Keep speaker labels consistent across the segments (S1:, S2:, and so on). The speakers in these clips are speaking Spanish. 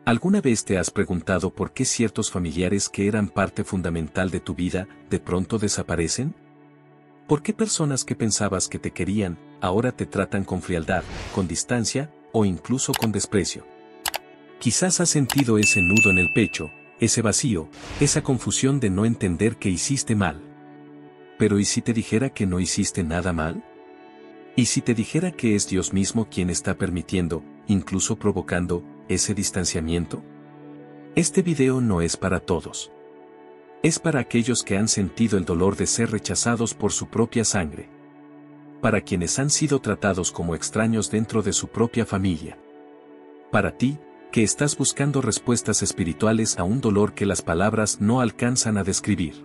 S1: ¿Alguna vez te has preguntado por qué ciertos familiares que eran parte fundamental de tu vida, de pronto desaparecen? ¿Por qué personas que pensabas que te querían, ahora te tratan con frialdad, con distancia, o incluso con desprecio? Quizás has sentido ese nudo en el pecho, ese vacío, esa confusión de no entender que hiciste mal. Pero ¿y si te dijera que no hiciste nada mal? ¿Y si te dijera que es Dios mismo quien está permitiendo, incluso provocando, ese distanciamiento? Este video no es para todos. Es para aquellos que han sentido el dolor de ser rechazados por su propia sangre. Para quienes han sido tratados como extraños dentro de su propia familia. Para ti, que estás buscando respuestas espirituales a un dolor que las palabras no alcanzan a describir.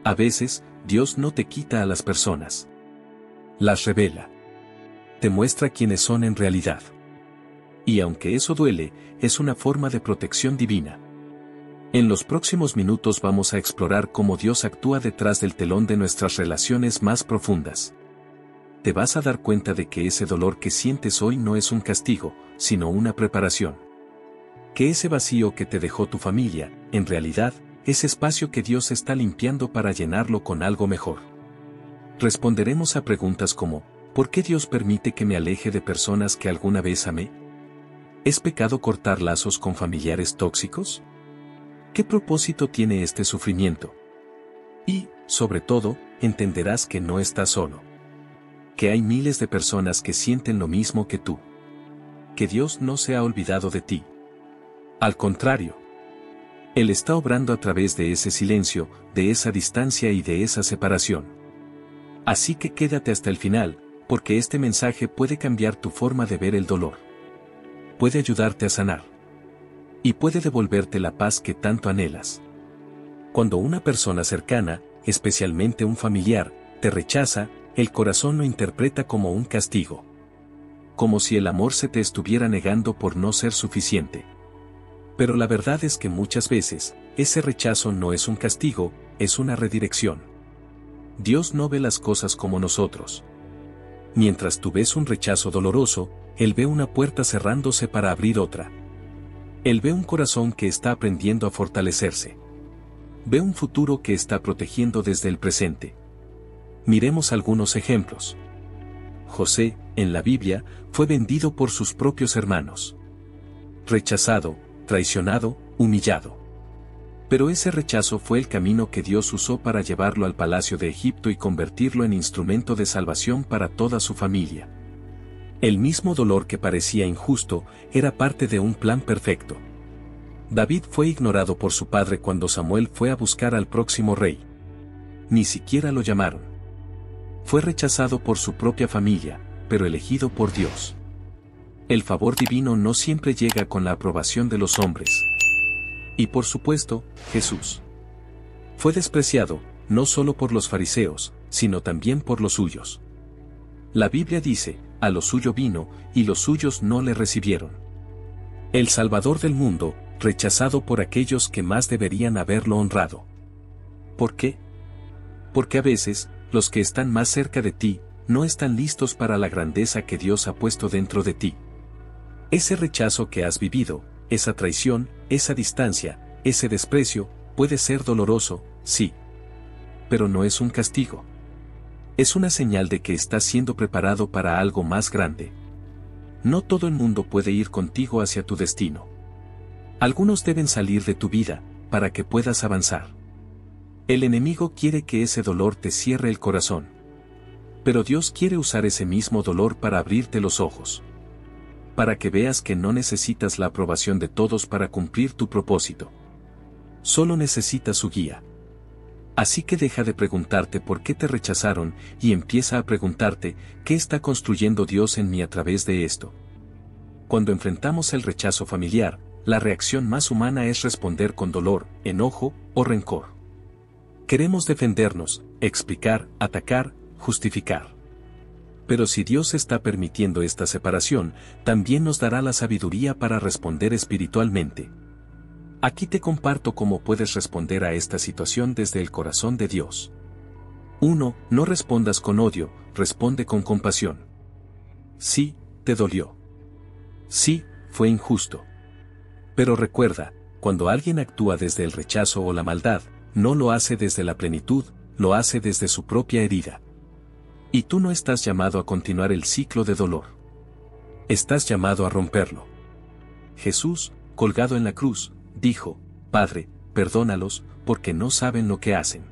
S1: A veces, Dios no te quita a las personas. Las revela. Te muestra quiénes son en realidad. Y aunque eso duele, es una forma de protección divina. En los próximos minutos vamos a explorar cómo Dios actúa detrás del telón de nuestras relaciones más profundas. Te vas a dar cuenta de que ese dolor que sientes hoy no es un castigo, sino una preparación. Que ese vacío que te dejó tu familia, en realidad, es espacio que Dios está limpiando para llenarlo con algo mejor. Responderemos a preguntas como, ¿por qué Dios permite que me aleje de personas que alguna vez amé? ¿Es pecado cortar lazos con familiares tóxicos? ¿Qué propósito tiene este sufrimiento? Y, sobre todo, entenderás que no estás solo. Que hay miles de personas que sienten lo mismo que tú. Que Dios no se ha olvidado de ti. Al contrario. Él está obrando a través de ese silencio, de esa distancia y de esa separación. Así que quédate hasta el final, porque este mensaje puede cambiar tu forma de ver el dolor. Puede ayudarte a sanar. Y puede devolverte la paz que tanto anhelas. Cuando una persona cercana, especialmente un familiar, te rechaza, el corazón lo interpreta como un castigo. Como si el amor se te estuviera negando por no ser suficiente. Pero la verdad es que muchas veces, ese rechazo no es un castigo, es una redirección. Dios no ve las cosas como nosotros. Mientras tú ves un rechazo doloroso, Él ve una puerta cerrándose para abrir otra. Él ve un corazón que está aprendiendo a fortalecerse. Ve un futuro que está protegiendo desde el presente. Miremos algunos ejemplos. José, en la Biblia, fue vendido por sus propios hermanos. Rechazado, traicionado, humillado. Pero ese rechazo fue el camino que Dios usó para llevarlo al palacio de Egipto y convertirlo en instrumento de salvación para toda su familia. El mismo dolor que parecía injusto, era parte de un plan perfecto. David fue ignorado por su padre cuando Samuel fue a buscar al próximo rey. Ni siquiera lo llamaron. Fue rechazado por su propia familia, pero elegido por Dios. El favor divino no siempre llega con la aprobación de los hombres. Y por supuesto, Jesús. Fue despreciado, no solo por los fariseos, sino también por los suyos. La Biblia dice, a lo suyo vino, y los suyos no le recibieron. El Salvador del mundo, rechazado por aquellos que más deberían haberlo honrado. ¿Por qué? Porque a veces, los que están más cerca de ti, no están listos para la grandeza que Dios ha puesto dentro de ti. Ese rechazo que has vivido, esa traición, esa distancia, ese desprecio, puede ser doloroso, sí. Pero no es un castigo. Es una señal de que estás siendo preparado para algo más grande. No todo el mundo puede ir contigo hacia tu destino. Algunos deben salir de tu vida, para que puedas avanzar. El enemigo quiere que ese dolor te cierre el corazón. Pero Dios quiere usar ese mismo dolor para abrirte los ojos. Para que veas que no necesitas la aprobación de todos para cumplir tu propósito. Solo necesitas su guía. Así que deja de preguntarte por qué te rechazaron y empieza a preguntarte, ¿qué está construyendo Dios en mí a través de esto? Cuando enfrentamos el rechazo familiar, la reacción más humana es responder con dolor, enojo o rencor. Queremos defendernos, explicar, atacar, justificar. Pero si Dios está permitiendo esta separación, también nos dará la sabiduría para responder espiritualmente. Aquí te comparto cómo puedes responder a esta situación desde el corazón de Dios. 1. No respondas con odio, responde con compasión. Sí, te dolió. Sí, fue injusto. Pero recuerda, cuando alguien actúa desde el rechazo o la maldad, no lo hace desde la plenitud, lo hace desde su propia herida. Y tú no estás llamado a continuar el ciclo de dolor. Estás llamado a romperlo. Jesús, colgado en la cruz, dijo, Padre, perdónalos, porque no saben lo que hacen.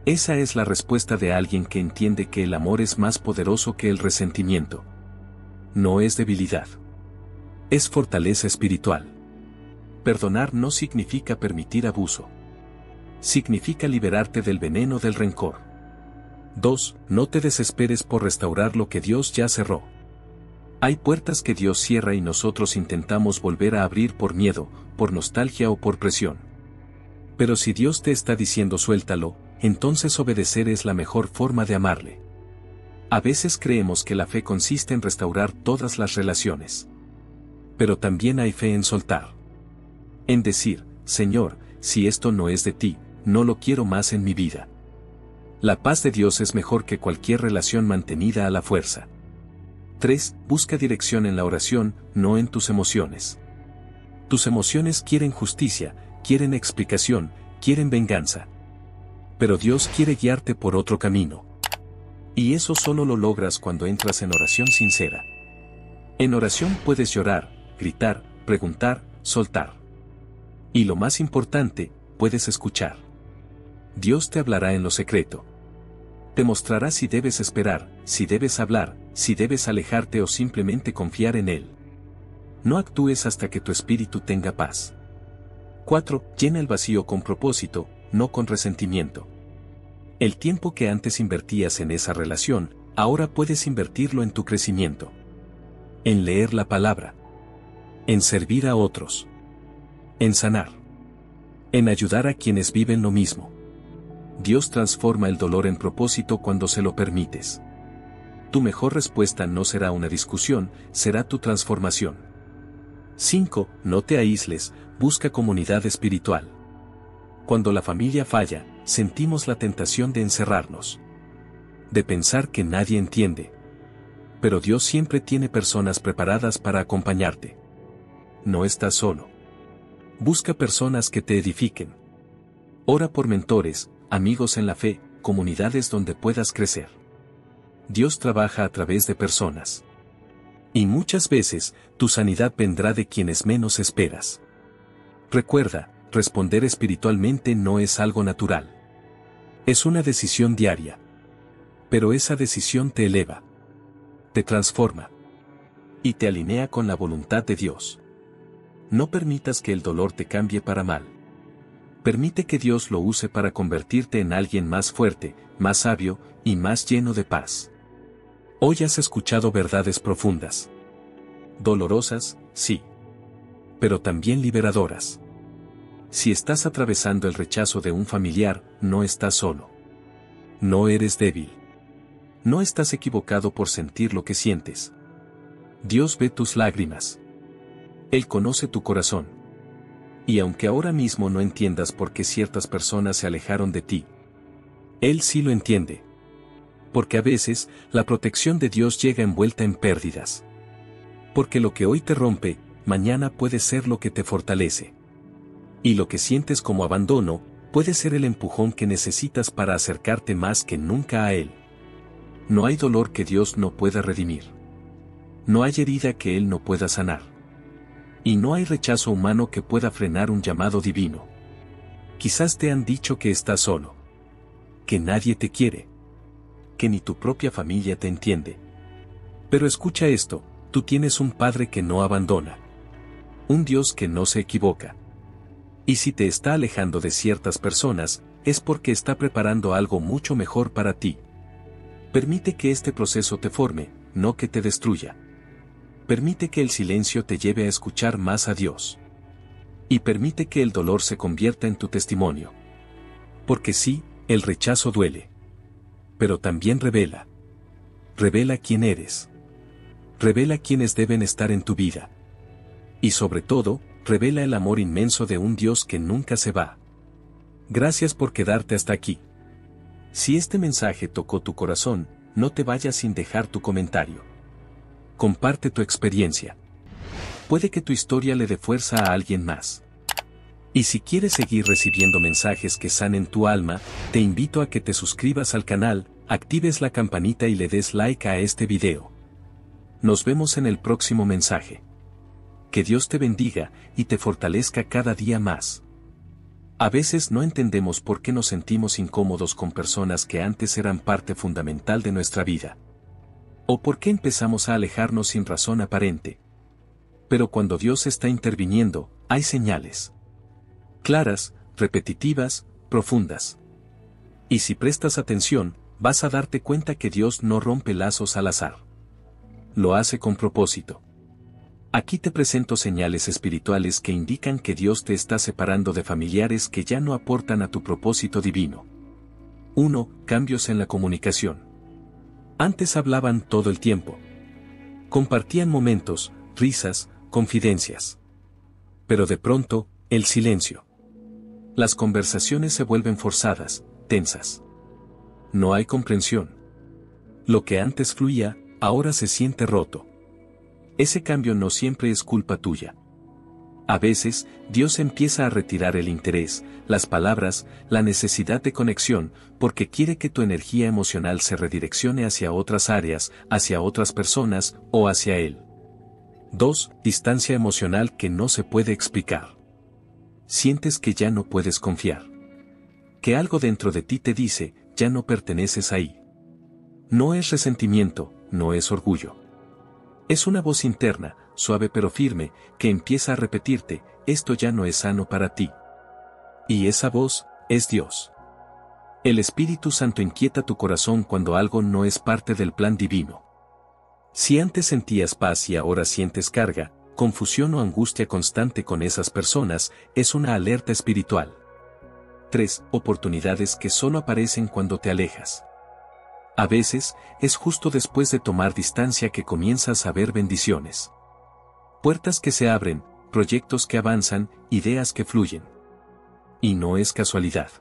S1: Esa es la respuesta de alguien que entiende que el amor es más poderoso que el resentimiento. No es debilidad. Es fortaleza espiritual. Perdonar no significa permitir abuso. Significa liberarte del veneno del rencor. 2. No te desesperes por restaurar lo que Dios ya cerró. Hay puertas que Dios cierra y nosotros intentamos volver a abrir por miedo, por nostalgia o por presión. Pero si Dios te está diciendo suéltalo, entonces obedecer es la mejor forma de amarle. A veces creemos que la fe consiste en restaurar todas las relaciones. Pero también hay fe en soltar. En decir, Señor, si esto no es de ti, no lo quiero más en mi vida. La paz de Dios es mejor que cualquier relación mantenida a la fuerza. 3. Busca dirección en la oración, no en tus emociones. Tus emociones quieren justicia, quieren explicación, quieren venganza. Pero Dios quiere guiarte por otro camino. Y eso solo lo logras cuando entras en oración sincera. En oración puedes llorar, gritar, preguntar, soltar. Y lo más importante, puedes escuchar. Dios te hablará en lo secreto. Te mostrará si debes esperar, si debes hablar, si debes alejarte o simplemente confiar en Él. No actúes hasta que tu espíritu tenga paz. 4. Llena el vacío con propósito, no con resentimiento. El tiempo que antes invertías en esa relación, ahora puedes invertirlo en tu crecimiento. En leer la palabra. En servir a otros. En sanar. En ayudar a quienes viven lo mismo. Dios transforma el dolor en propósito cuando se lo permites. Tu mejor respuesta no será una discusión, será tu transformación. 5. No te aísles, busca comunidad espiritual. Cuando la familia falla, sentimos la tentación de encerrarnos. De pensar que nadie entiende. Pero Dios siempre tiene personas preparadas para acompañarte. No estás solo. Busca personas que te edifiquen. Ora por mentores, amigos en la fe, comunidades donde puedas crecer. Dios trabaja a través de personas. Y muchas veces, tu sanidad vendrá de quienes menos esperas. Recuerda, responder espiritualmente no es algo natural. Es una decisión diaria. Pero esa decisión te eleva. Te transforma. Y te alinea con la voluntad de Dios. No permitas que el dolor te cambie para mal. Permite que Dios lo use para convertirte en alguien más fuerte, más sabio, y más lleno de paz. Hoy has escuchado verdades profundas. Dolorosas, sí. Pero también liberadoras. Si estás atravesando el rechazo de un familiar, no estás solo. No eres débil. No estás equivocado por sentir lo que sientes. Dios ve tus lágrimas. Él conoce tu corazón. Y aunque ahora mismo no entiendas por qué ciertas personas se alejaron de ti, Él sí lo entiende. Porque a veces, la protección de Dios llega envuelta en pérdidas. Porque lo que hoy te rompe, mañana puede ser lo que te fortalece. Y lo que sientes como abandono, puede ser el empujón que necesitas para acercarte más que nunca a Él. No hay dolor que Dios no pueda redimir. No hay herida que Él no pueda sanar. Y no hay rechazo humano que pueda frenar un llamado divino. Quizás te han dicho que estás solo. Que nadie te quiere. Que ni tu propia familia te entiende. Pero escucha esto, tú tienes un Padre que no abandona. Un Dios que no se equivoca. Y si te está alejando de ciertas personas, es porque está preparando algo mucho mejor para ti. Permite que este proceso te forme, no que te destruya. Permite que el silencio te lleve a escuchar más a Dios. Y permite que el dolor se convierta en tu testimonio. Porque sí, el rechazo duele. Pero también revela. Revela quién eres. Revela quiénes deben estar en tu vida. Y sobre todo, revela el amor inmenso de un Dios que nunca se va. Gracias por quedarte hasta aquí. Si este mensaje tocó tu corazón, no te vayas sin dejar tu comentario. Comparte tu experiencia. Puede que tu historia le dé fuerza a alguien más. Y si quieres seguir recibiendo mensajes que sanen tu alma, te invito a que te suscribas al canal, actives la campanita y le des like a este video. Nos vemos en el próximo mensaje. Que Dios te bendiga y te fortalezca cada día más. A veces no entendemos por qué nos sentimos incómodos con personas que antes eran parte fundamental de nuestra vida. O por qué empezamos a alejarnos sin razón aparente. Pero cuando Dios está interviniendo, hay señales. Claras, repetitivas, profundas. Y si prestas atención, vas a darte cuenta que Dios no rompe lazos al azar. Lo hace con propósito. Aquí te presento señales espirituales que indican que Dios te está separando de familiares que ya no aportan a tu propósito divino. 1. Cambios en la comunicación. Antes hablaban todo el tiempo. Compartían momentos, risas, confidencias. Pero de pronto, el silencio. Las conversaciones se vuelven forzadas, tensas. No hay comprensión. Lo que antes fluía, ahora se siente roto. Ese cambio no siempre es culpa tuya. A veces, Dios empieza a retirar el interés, las palabras, la necesidad de conexión, porque quiere que tu energía emocional se redireccione hacia otras áreas, hacia otras personas, o hacia Él. 2. Distancia emocional que no se puede explicar. Sientes que ya no puedes confiar. Que algo dentro de ti te dice, ya no perteneces ahí. No es resentimiento, no es orgullo. Es una voz interna, suave pero firme, que empieza a repetirte, esto ya no es sano para ti. Y esa voz, es Dios. El Espíritu Santo inquieta tu corazón cuando algo no es parte del plan divino. Si antes sentías paz y ahora sientes carga, confusión o angustia constante con esas personas, es una alerta espiritual. 3. Oportunidades que solo aparecen cuando te alejas. A veces, es justo después de tomar distancia que comienzas a ver bendiciones. Puertas que se abren, proyectos que avanzan, ideas que fluyen. Y no es casualidad.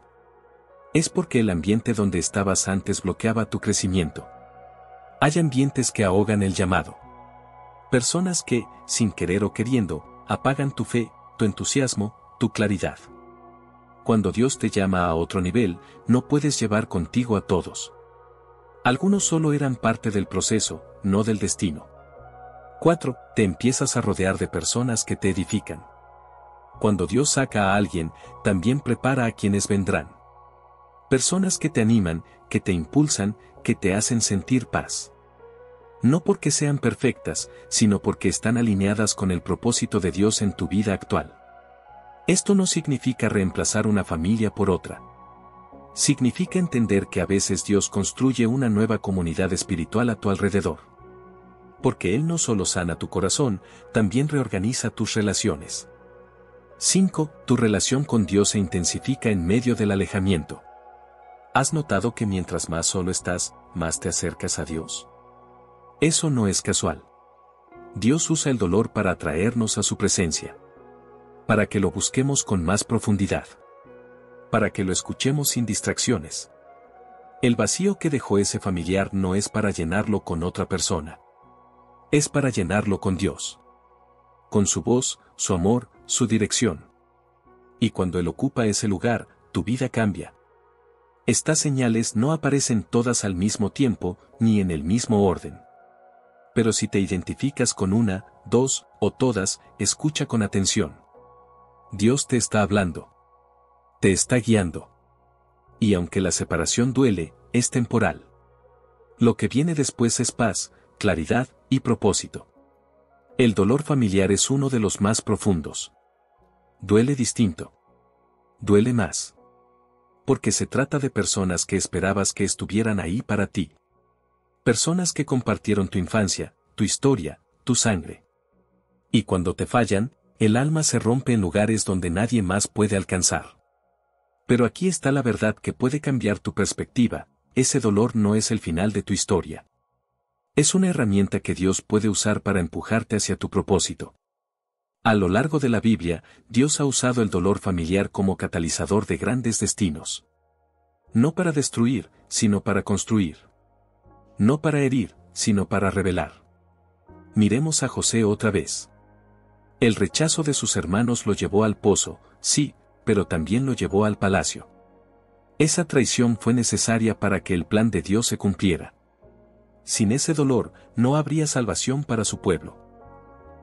S1: Es porque el ambiente donde estabas antes bloqueaba tu crecimiento. Hay ambientes que ahogan el llamado. Personas que, sin querer o queriendo, apagan tu fe, tu entusiasmo, tu claridad. Cuando Dios te llama a otro nivel, no puedes llevar contigo a todos. Algunos solo eran parte del proceso, no del destino. 4. Te empiezas a rodear de personas que te edifican. Cuando Dios saca a alguien, también prepara a quienes vendrán. Personas que te animan, que te impulsan, que te hacen sentir paz. No porque sean perfectas, sino porque están alineadas con el propósito de Dios en tu vida actual. Esto no significa reemplazar una familia por otra. Significa entender que a veces Dios construye una nueva comunidad espiritual a tu alrededor. Porque Él no solo sana tu corazón, también reorganiza tus relaciones. 5. Tu relación con Dios se intensifica en medio del alejamiento. ¿Has notado que mientras más solo estás, más te acercas a Dios? Eso no es casual. Dios usa el dolor para atraernos a su presencia. Para que lo busquemos con más profundidad. Para que lo escuchemos sin distracciones. El vacío que dejó ese familiar no es para llenarlo con otra persona. Es para llenarlo con Dios. Con su voz, su amor, su dirección. Y cuando Él ocupa ese lugar, tu vida cambia. Estas señales no aparecen todas al mismo tiempo, ni en el mismo orden. Pero si te identificas con una, dos, o todas, escucha con atención. Dios te está hablando. Te está guiando. Y aunque la separación duele, es temporal. Lo que viene después es paz, claridad y propósito. El dolor familiar es uno de los más profundos. Duele distinto. Duele más. Porque se trata de personas que esperabas que estuvieran ahí para ti. Personas que compartieron tu infancia, tu historia, tu sangre. Y cuando te fallan, el alma se rompe en lugares donde nadie más puede alcanzar. Pero aquí está la verdad que puede cambiar tu perspectiva, ese dolor no es el final de tu historia. Es una herramienta que Dios puede usar para empujarte hacia tu propósito. A lo largo de la Biblia, Dios ha usado el dolor familiar como catalizador de grandes destinos. No para destruir, sino para construir. No para herir, sino para revelar. Miremos a José otra vez. El rechazo de sus hermanos lo llevó al pozo, sí, pero también lo llevó al palacio. Esa traición fue necesaria para que el plan de Dios se cumpliera. Sin ese dolor, no habría salvación para su pueblo.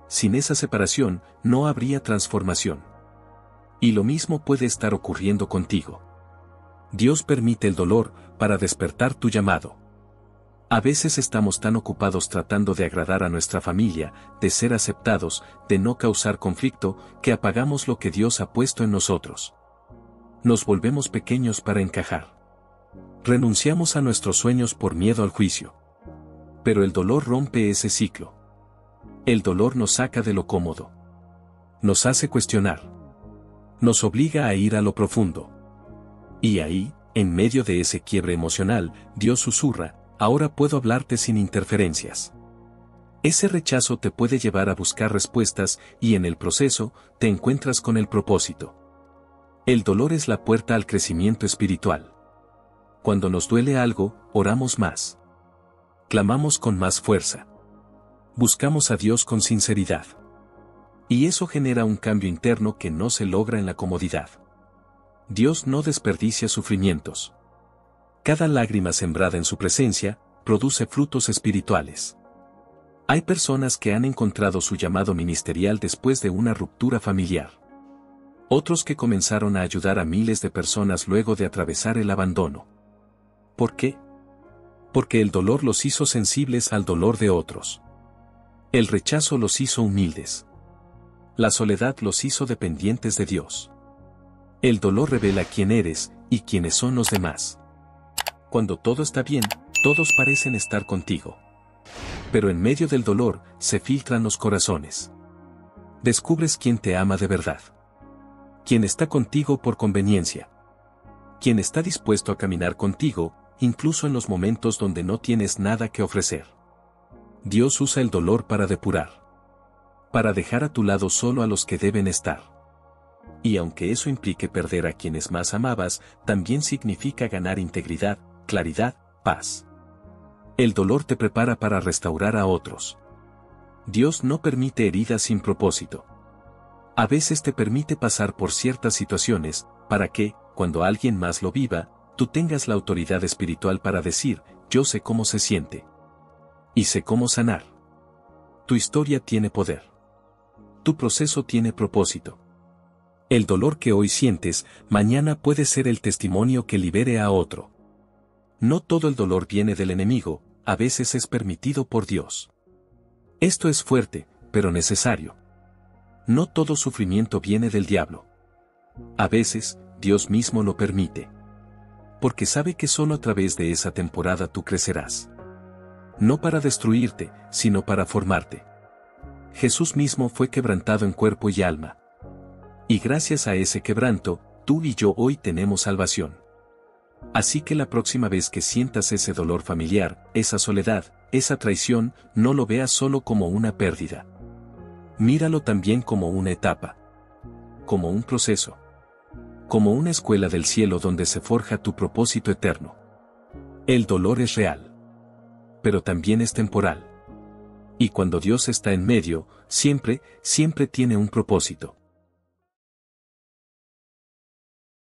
S1: Sin esa separación, no habría transformación. Y lo mismo puede estar ocurriendo contigo. Dios permite el dolor para despertar tu llamado. A veces estamos tan ocupados tratando de agradar a nuestra familia, de ser aceptados, de no causar conflicto, que apagamos lo que Dios ha puesto en nosotros. Nos volvemos pequeños para encajar. Renunciamos a nuestros sueños por miedo al juicio. Pero el dolor rompe ese ciclo. El dolor nos saca de lo cómodo. Nos hace cuestionar. Nos obliga a ir a lo profundo. Y ahí, en medio de ese quiebre emocional, Dios susurra: ahora puedo hablarte sin interferencias. Ese rechazo te puede llevar a buscar respuestas y en el proceso, te encuentras con el propósito. El dolor es la puerta al crecimiento espiritual. Cuando nos duele algo, oramos más. Clamamos con más fuerza. Buscamos a Dios con sinceridad. Y eso genera un cambio interno que no se logra en la comodidad. Dios no desperdicia sufrimientos. Cada lágrima sembrada en su presencia, produce frutos espirituales. Hay personas que han encontrado su llamado ministerial después de una ruptura familiar. Otros que comenzaron a ayudar a miles de personas luego de atravesar el abandono. ¿Por qué? Porque el dolor los hizo sensibles al dolor de otros. El rechazo los hizo humildes. La soledad los hizo dependientes de Dios. El dolor revela quién eres y quiénes son los demás. Cuando todo está bien, todos parecen estar contigo. Pero en medio del dolor, se filtran los corazones. Descubres quién te ama de verdad. Quién está contigo por conveniencia. Quién está dispuesto a caminar contigo, incluso en los momentos donde no tienes nada que ofrecer. Dios usa el dolor para depurar. Para dejar a tu lado solo a los que deben estar. Y aunque eso implique perder a quienes más amabas, también significa ganar integridad, claridad, paz. El dolor te prepara para restaurar a otros. Dios no permite heridas sin propósito. A veces te permite pasar por ciertas situaciones, para que, cuando alguien más lo viva, tú tengas la autoridad espiritual para decir: yo sé cómo se siente. Y sé cómo sanar. Tu historia tiene poder. Tu proceso tiene propósito. El dolor que hoy sientes, mañana puede ser el testimonio que libere a otro. No todo el dolor viene del enemigo, a veces es permitido por Dios. Esto es fuerte, pero necesario. No todo sufrimiento viene del diablo. A veces, Dios mismo lo permite. Porque sabe que solo a través de esa temporada tú crecerás. No para destruirte, sino para formarte. Jesús mismo fue quebrantado en cuerpo y alma. Y gracias a ese quebranto, tú y yo hoy tenemos salvación. Así que la próxima vez que sientas ese dolor familiar, esa soledad, esa traición, no lo veas solo como una pérdida. Míralo también como una etapa. Como un proceso. Como una escuela del cielo donde se forja tu propósito eterno. El dolor es real. Pero también es temporal. Y cuando Dios está en medio, siempre, siempre tiene un propósito.